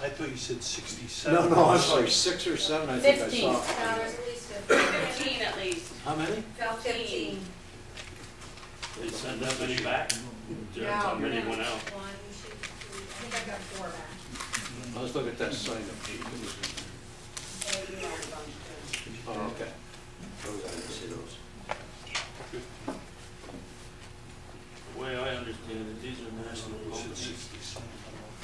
I thought you said 67. No, no, it's like 6 or 7, I think I 15. saw. No, there's at least 15. 15 at least. How many? 15. They send that many back? No, How many you're went not. out? 1, 2, 3, I think I've got 4 back. Let's look at that sign up sheet. They emailed a bunch too. Oh, okay. Those, I didn't see those. The way I understand it, these are national You said companies. 67.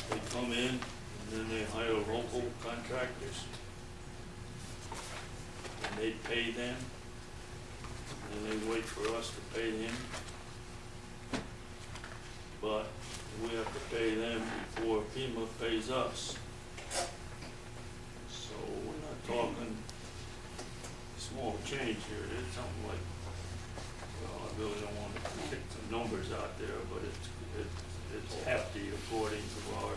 They come in and then they hire local contractors. And they pay them. And they wait for us to pay them. But we have to pay them before FEMA pays us. So we're not talking small change here. It's something like, well, I really don't want to pick some numbers out there, but it's hefty according to our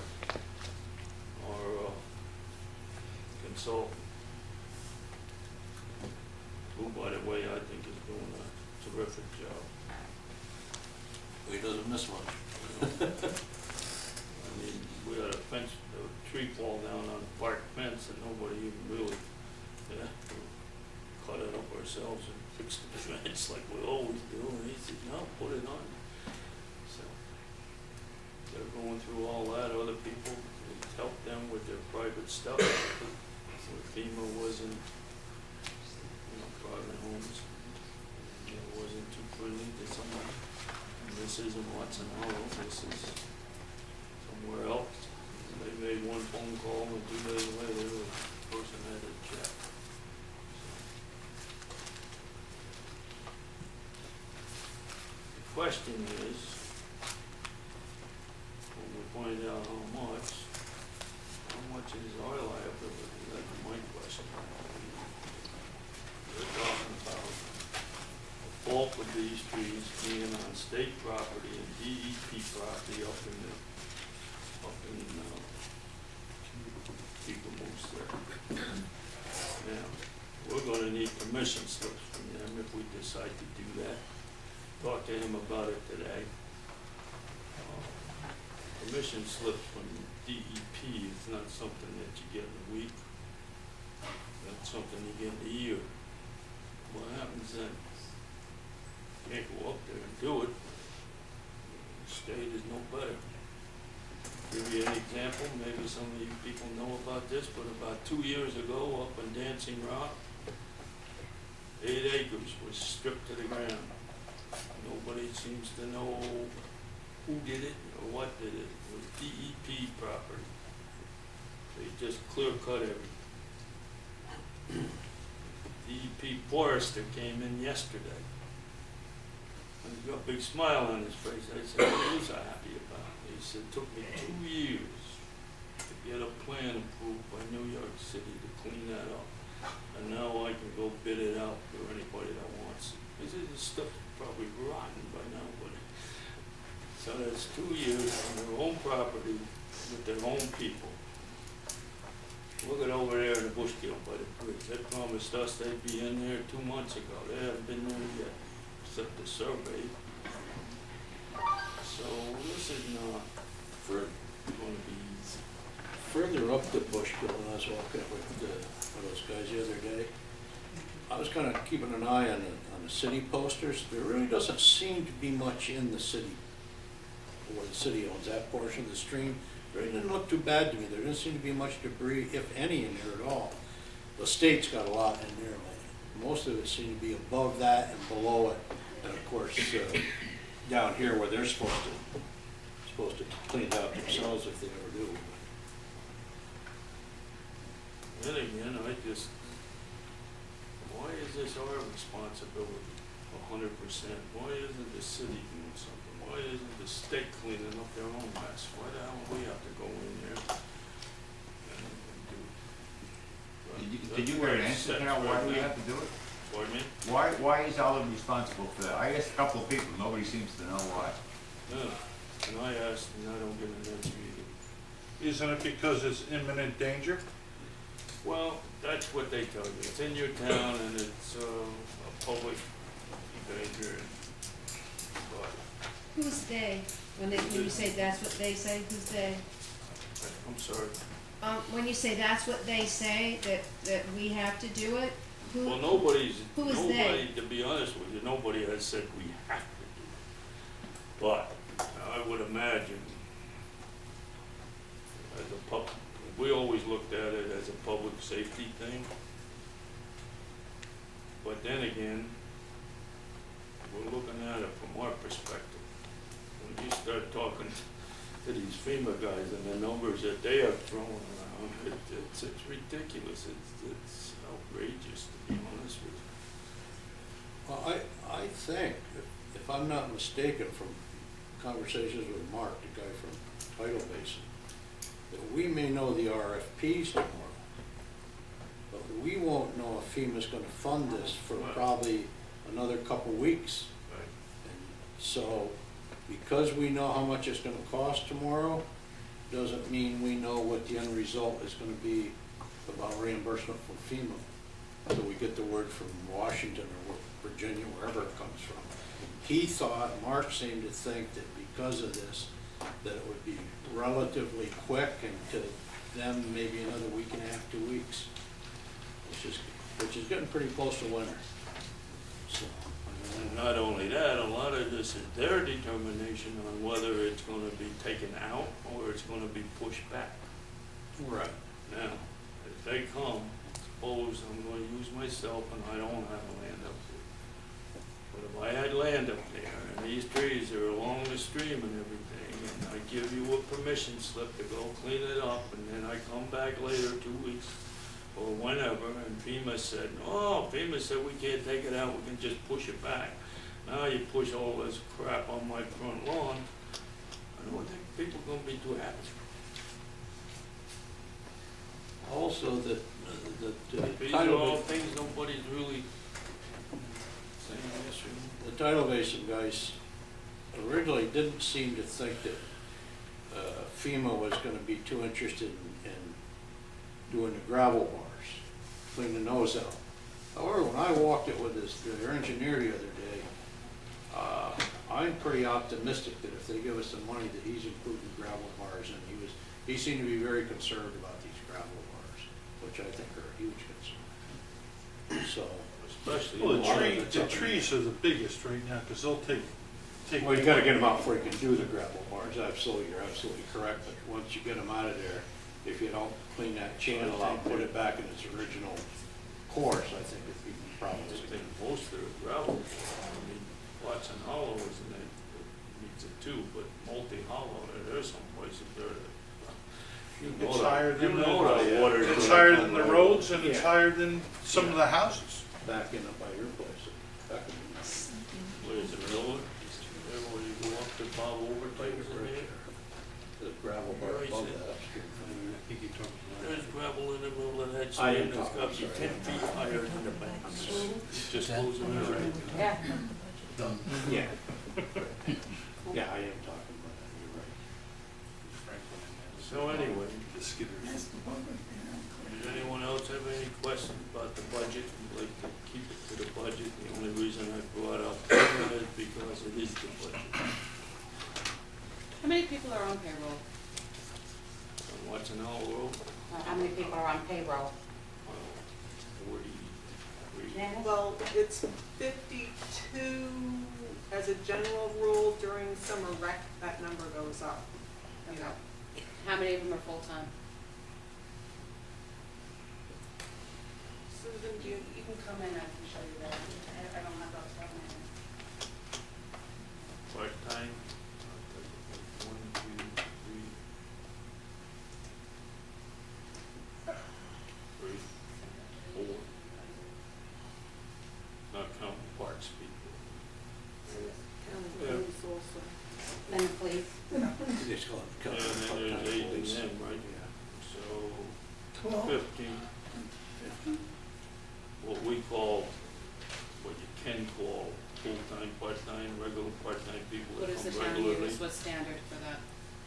consultant. Who, by the way, I think is doing a terrific job. He doesn't miss much. I mean, we had a tree fall down on the park fence and nobody even really, cut it up ourselves and fixed the fence like we always do. And he said, no, put it on. So they're going through all that. Other people helped them with their private stuff. So FEMA wasn't, private homes. It wasn't too friendly to someone. And this isn't Watson Hollow, this is somewhere else. They made one phone call and 2 days later, the person had a check. The question is, when we find out how much is our liability? That's my question. We're talking about the bulk of these trees being on state property and DEP property up in Eagle Moose there. Now, we're gonna need permission slips from them if we decide to do that. Talked to him about it today. Permission slips from DEP is not something that you get in a week. That's something you get in a year. What happens then? You can't go up there and do it. The state is no better. Give you an example, maybe some of you people know about this, but about 2 years ago up in Dancing Rock, 8 acres was stripped to the ground. Nobody seems to know who did it or what did it. It was DEP property. They just clear cut everything. DEP forester came in yesterday. And he's got a big smile on his face. I said, what is I happy about? He said, it took me 2 years to get a plan approved by New York City to clean that up. And now I can go bid it out for anybody that wants it. He said, this stuff is probably rotten by now, but so that's 2 years on their own property with their own people. Look at over there in the Bushkill by the bridge. They promised us they'd be in there 2 months ago. They haven't been there yet, except the survey. So this is not going to be easy. Further up the Bushkill, when I was walking up with those guys the other day, I was kind of keeping an eye on the city posters. There really doesn't seem to be much in the city, where the city owns that portion of the stream. It really didn't look too bad to me. There didn't seem to be much debris, if any, in there at all. The state's got a lot in there, but most of it seemed to be above that and below it. And of course, down here where they're supposed to clean it out themselves if they ever do. Then again, why is this our responsibility 100%? Why isn't the city doing something? Why isn't the state cleaning up their own mess? Why the hell do we have to go in there and do? Did you get an answer, Carol, why do we have to do it? Pardon me? Why is Oliver responsible for that? I asked a couple of people, nobody seems to know why. Yeah, and I asked and I don't get an answer either. Isn't it because it's imminent danger? Well, that's what they tell you. It's in your town and it's a public danger. But Who's they? When you say that's what they say, who's they? I'm sorry. when you say that's what they say, that we have to do it, Well, who is nobody, they? to be honest with you, nobody has said we have to do it. But I would imagine, as we always looked at it as a public safety thing. But then again, we're looking at it from our perspective. When you start talking to these FEMA guys and the numbers that they are throwing around, it's ridiculous. It's outrageous, to be honest with you. Well, I think, if I'm not mistaken from conversations with Mark, the guy from Tidal Basin, that we may know the RFPs tomorrow, but we won't know if FEMA's gonna fund this for probably another couple weeks. Right. And so, because we know how much it's gonna cost tomorrow, doesn't mean we know what the end result is gonna be about reimbursement from FEMA. So we get the word from Washington or Virginia, wherever it comes from. He thought, Mark seemed to think that because of this, that it would be relatively quick, and to them, maybe another week and a half, 2 weeks, which is getting pretty close to winter. So, And not only that, a lot of this is their determination on whether it's gonna be taken out or it's gonna be pushed back. right. Now, if they come, suppose I'm gonna use myself and I don't have land up there. But if I had land up there and these trees are along the stream and everything, and I give you a permission slip to go clean it up, and then I come back later, 2 weeks or whenever, and FEMA said, oh, FEMA said we can't take it out, we can just push it back. Now you push all this crap on my front lawn, I don't think people are gonna be too happy. Also, the These are Tidal all Basin, things nobody's really saying yes or no. the Tidal Basin guys originally didn't seem to think that FEMA was gonna be too interested in doing the gravel bars, cleaning those out. However, when I walked it with their engineer the other day, I'm pretty optimistic that if they give us the money, that he's including gravel bars, and he seemed to be very concerned about these gravel bars, which I think are a huge concern. So, Especially. Well, in water. the trees are the biggest right now, because they'll take. well, you gotta get them out before you can do the gravel bars, you're absolutely correct, but once you get them out of there, if you don't clean that channel out, put it back in its original course, I think it'd be I probably. think most of the gravel, I mean, Watson Hollow isn't it, needs it too, but multi-hollow, there's some places there that. You know It's that- higher than you know that water is It's gonna higher come than the right roads, and it's Yeah. higher than some of the houses. Back in up by your place, back in Where's the road? There where you go up to Bob Overton's in there? the gravel bar Where is above it? that upstream. There's gravel in the middle of that I am stream that's talking- got to be I'm 10 sorry. feet higher than the banks. It just goes in there. Yeah. Yeah. Yeah, I am talking about that, you're right. So anyway, The skidders. does anyone else have any questions about the budget? We'd like to keep it to the budget. The only reason I brought up that is because it is the budget. How many people are on payroll? On Watson Hall Road, How many people are on payroll? 43. Well, it's 52 as a general rule. During summer rec, that number goes up, you know. How many of them are full-time? Susan, do you? You can come in, I can show you that. I don't have those down there. Part-time, 1, 2, 3, 4. Not counting parks people. Yeah. And the police? You just call it Yeah, cut- and then part-time there's 8 in employees. them, right? Yeah. So, 15. What we call, what you can call full-time, part-time, regular part-time people What that does the come town regularly. use? What's standard for that?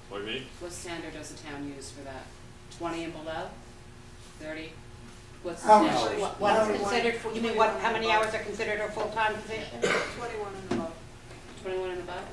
Pardon me? What standard does the town use for that? 20 and below? 30? What's the How standard? much, what is considered, you mean how many hours are considered a full-time position? 21 and above. 21 and above?